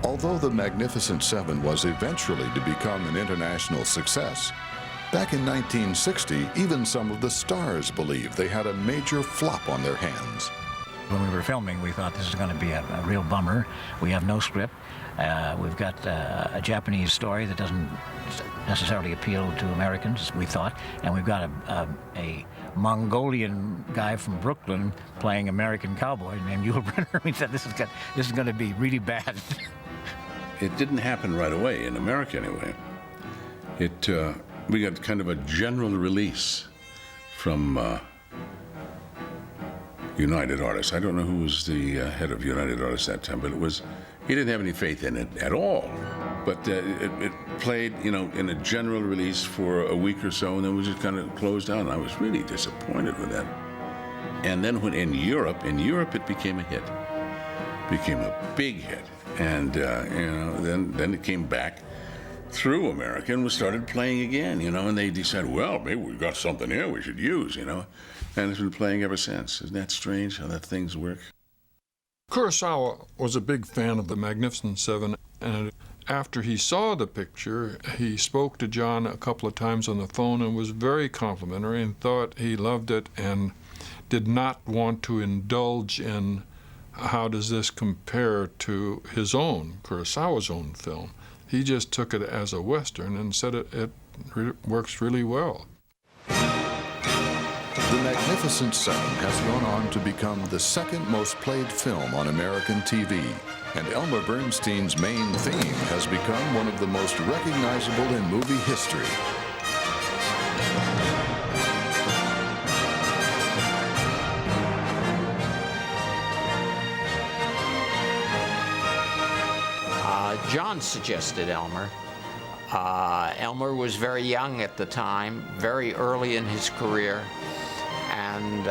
Although The Magnificent Seven was eventually to become an international success, back in 1960, even some of the stars believed they had a major flop on their hands. When we were filming, we thought this is going to be a real bummer. We have no script. We've got a Japanese story that doesn't necessarily appeal to Americans, we thought, and we've got a Mongolian guy from Brooklyn playing American cowboy named Yul Brynner. We said this is going to be really bad. It didn't happen right away in America, anyway. We got kind of a general release from United Artists. I don't know who was the head of United Artists at that time, but he didn't have any faith in it at all. But it played, in a general release for a week or so, and then we just kind of closed down. And I was really disappointed with that. And then when in Europe it became a hit. Became a big hit. And, then it came back through America and we started playing again, and they decided, well, maybe we've got something here we should use, and it's been playing ever since. Isn't that strange how that things work? Kurosawa was a big fan of The Magnificent Seven, and after he saw the picture, he spoke to John a couple of times on the phone and was very complimentary and thought he loved it and did not want to indulge in how does this compare to his own, Kurosawa's own film. He just took it as a Western and said it works really well. The Magnificent Seven has gone on to become the second most played film on American TV, and Elmer Bernstein's main theme has become one of the most recognizable in movie history. John suggested Elmer. Elmer was very young at the time, very early in his career, and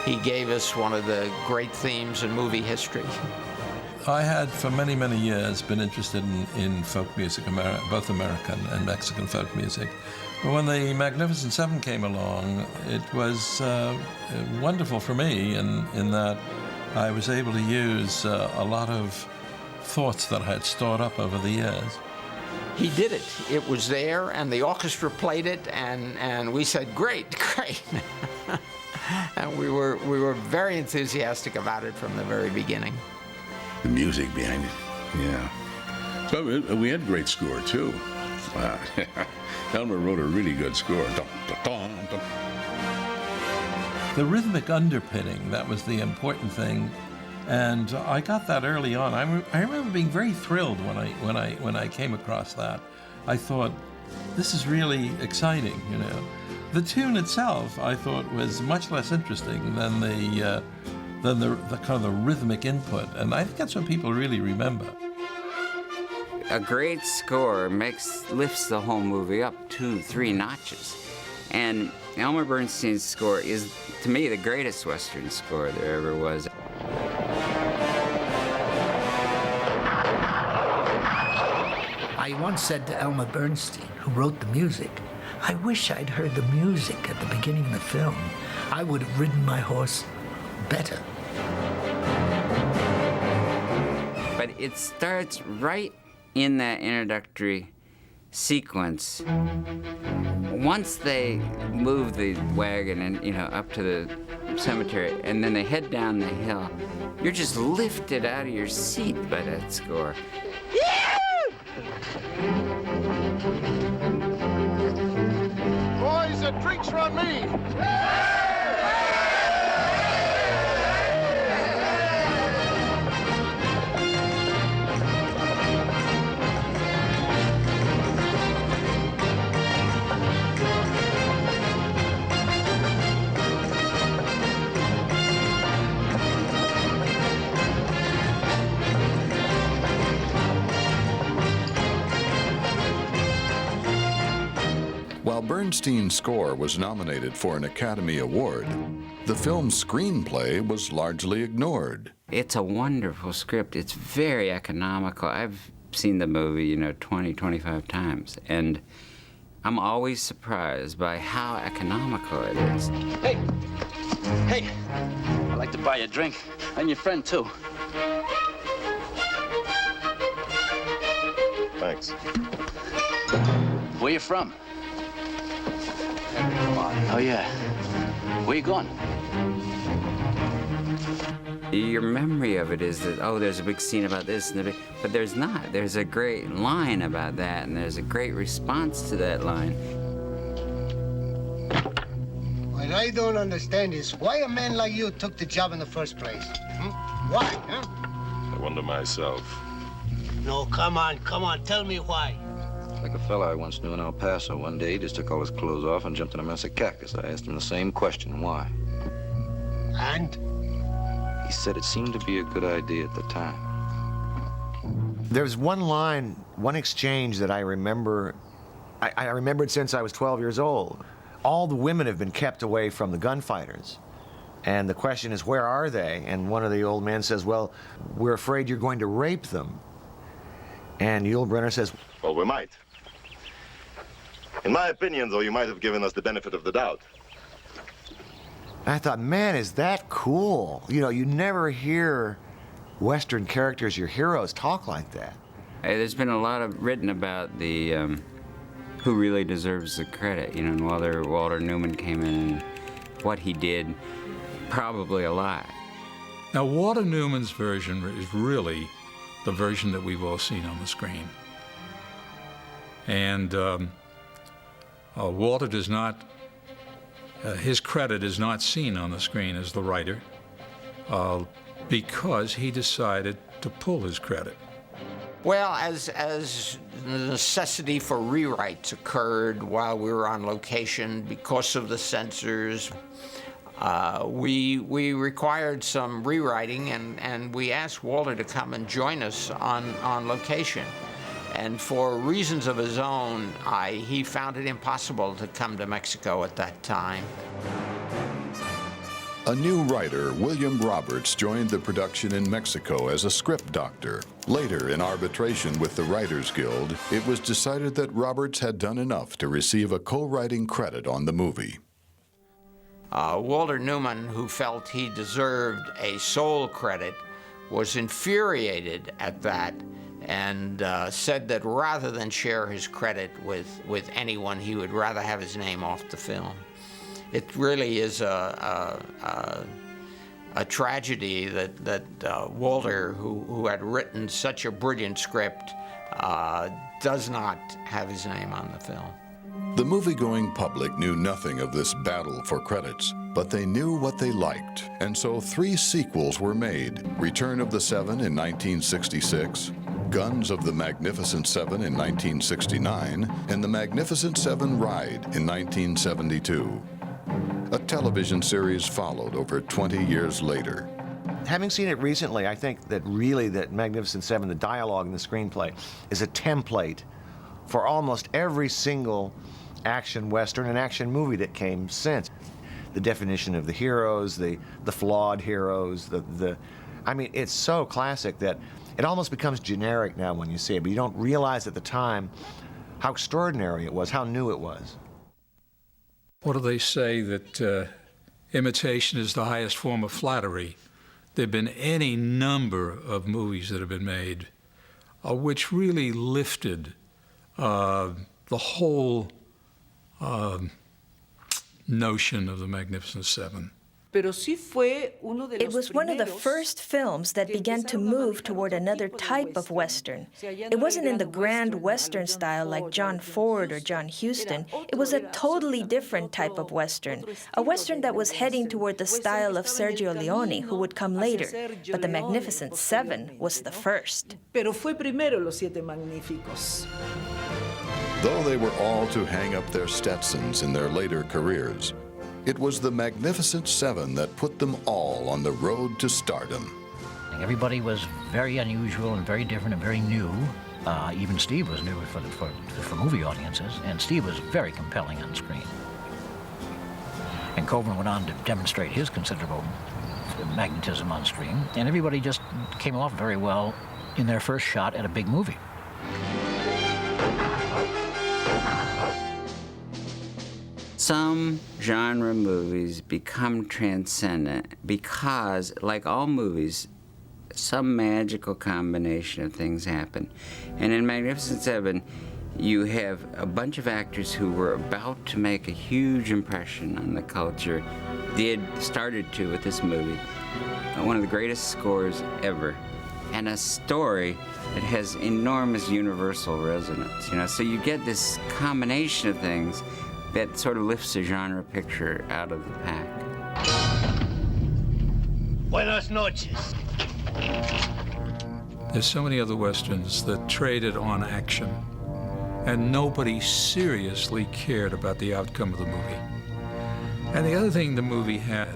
he gave us one of the great themes in movie history. I had, for many, many years, been interested in folk music, both American and Mexican folk music. But when the Magnificent Seven came along, it was wonderful for me in that I was able to use a lot of thoughts that I had stored up over the years. He did it. It was there, and the orchestra played it, and we said, great, great. And we were very enthusiastic about it from the very beginning. The music behind it, yeah. So we had a great score, too. Wow. Elmer wrote a really good score. The rhythmic underpinning, that was the important thing. And I got that early on. I remember being very thrilled when I came across that. I thought, this is really exciting, The tune itself, I thought, was much less interesting than the kind of the rhythmic input, and I think that's what people really remember. A great score lifts the whole movie up 2-3 notches, and Elmer Bernstein's score is, to me, the greatest Western score there ever was. I once said to Elmer Bernstein, who wrote the music, I wish I'd heard the music at the beginning of the film. I would have ridden my horse better. But it starts right in that introductory sequence. Once they move the wagon and up to the cemetery, and then they head down the hill, you're just lifted out of your seat by that score. Boys, the drinks are on me. While Bernstein's score was nominated for an Academy Award, the film's screenplay was largely ignored. It's a wonderful script. It's very economical. I've seen the movie, 20, 25 times, and I'm always surprised by how economical it is. Hey! Hey! I'd like to buy you a drink. And your friend, too. Thanks. Where you from? Oh, yeah. Where you going? Your memory of it is that, oh, there's a big scene about this, but there's not. There's a great line about that, and there's a great response to that line. What I don't understand is why a man like you took the job in the first place. Why, huh? I wonder myself. No, come on, tell me why. Like a fella I once knew in El Paso. One day he just took all his clothes off and jumped in a mess of cactus. I asked him the same question, why? And? He said it seemed to be a good idea at the time. There's one line, one exchange that I remember. I remembered since I was 12 years old. All the women have been kept away from the gunfighters. And the question is, where are they? And one of the old men says, well, we're afraid you're going to rape them. And Yul Brynner says, well, we might. In my opinion, though, you might have given us the benefit of the doubt. I thought, man, is that cool? You know, you never hear Western characters, your heroes, talk like that. Hey, there's been a lot written about the who really deserves the credit, you know, and whether Walter Newman came in and what he did, probably a lot. Now, Walter Newman's version is really the version that we've all seen on the screen. And Walter does not, his credit is not seen on the screen as the writer because he decided to pull his credit. Well, as the necessity for rewrites occurred while we were on location because of the censors, we required some rewriting, and we asked Walter to come and join us on location. And for reasons of his own, he found it impossible to come to Mexico at that time. A new writer, William Roberts, joined the production in Mexico as a script doctor. Later, in arbitration with the Writers Guild, it was decided that Roberts had done enough to receive a co-writing credit on the movie. Walter Newman, who felt he deserved a sole credit, was infuriated at that and said that rather than share his credit with anyone, he would rather have his name off the film. It really is a tragedy that Walter, who had written such a brilliant script, does not have his name on the film. The movie-going public knew nothing of this battle for credits, but they knew what they liked, and so 3 sequels were made: Return of the Seven in 1966, Guns of the Magnificent Seven in 1969, and The Magnificent Seven Ride in 1972. A television series followed over 20 years later. Having seen it recently, I think that really that Magnificent Seven, the dialogue in the screenplay, is a template for almost every single action Western and action movie that came since. The definition of the heroes, the flawed heroes, I mean, it's so classic that it almost becomes generic now when you see it, but you don't realize at the time how extraordinary it was, how new it was. What do they say, that imitation is the highest form of flattery? There have been any number of movies that have been made which really lifted the whole notion of the Magnificent Seven. It was one of the first films that began to move toward another type of Western. It wasn't in the grand Western style like John Ford or John Huston. It was a totally different type of Western, a Western that was heading toward the style of Sergio Leone, who would come later. But The Magnificent Seven was the first. Though they were all to hang up their Stetsons in their later careers, it was The Magnificent Seven that put them all on the road to stardom. Everybody was very unusual and very different and very new. Even Steve was new for movie audiences, and Steve was very compelling on screen. And Coburn went on to demonstrate his considerable magnetism on screen, and everybody just came off very well in their first shot at a big movie. Some genre movies become transcendent because, like all movies, some magical combination of things happen. And in Magnificent Seven, you have a bunch of actors who were about to make a huge impression on the culture. Started to with this movie. One of the greatest scores ever. And a story that has enormous universal resonance, you know? So you get this combination of things that sort of lifts the genre picture out of the pack. Buenas noches. There's so many other Westerns that traded on action, and nobody seriously cared about the outcome of the movie. And the other thing the movie had,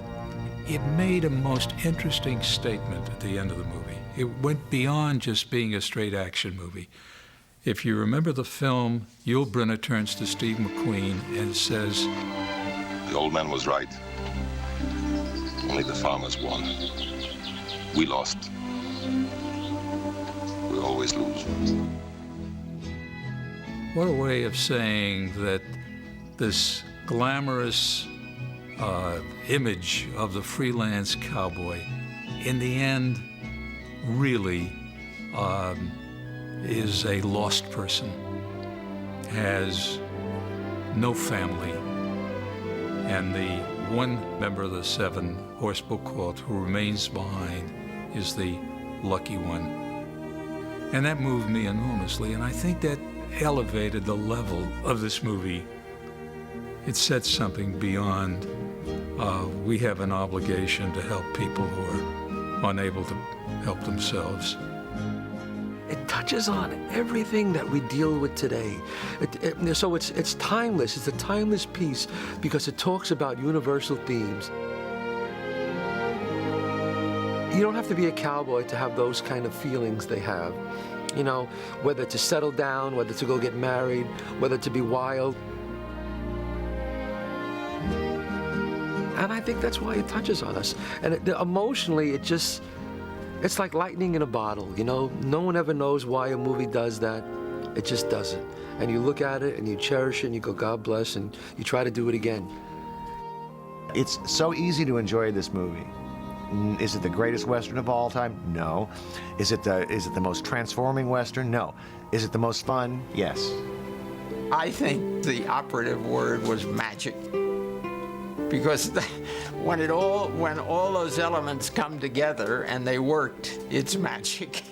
it made a most interesting statement at the end of the movie. It went beyond just being a straight action movie. If you remember the film, Yul Brynner turns to Steve McQueen and says, The old man was right. Only the farmers won. We lost. We always lose. What a way of saying that this glamorous image of the freelance cowboy, in the end, really is a lost person, has no family, and the one member of the 7 Horsebook Court who remains behind is the lucky one. And that moved me enormously, and I think that elevated the level of this movie. It said something beyond we have an obligation to help people who are unable to help themselves. It touches on everything that we deal with today. So it's timeless. It's a timeless piece because it talks about universal themes. You don't have to be a cowboy to have those kind of feelings they have. You know, whether to settle down, whether to go get married, whether to be wild. And I think that's why it touches on us. And emotionally, it's like lightning in a bottle, you know? No one ever knows why a movie does that. It just does it. And you look at it and you cherish it and you go, God bless, and you try to do it again. It's so easy to enjoy this movie. Is it the greatest Western of all time? No. Is it the most transforming Western? No. Is it the most fun? Yes. I think the operative word was magic. Because when all those elements come together and they worked, it's magic.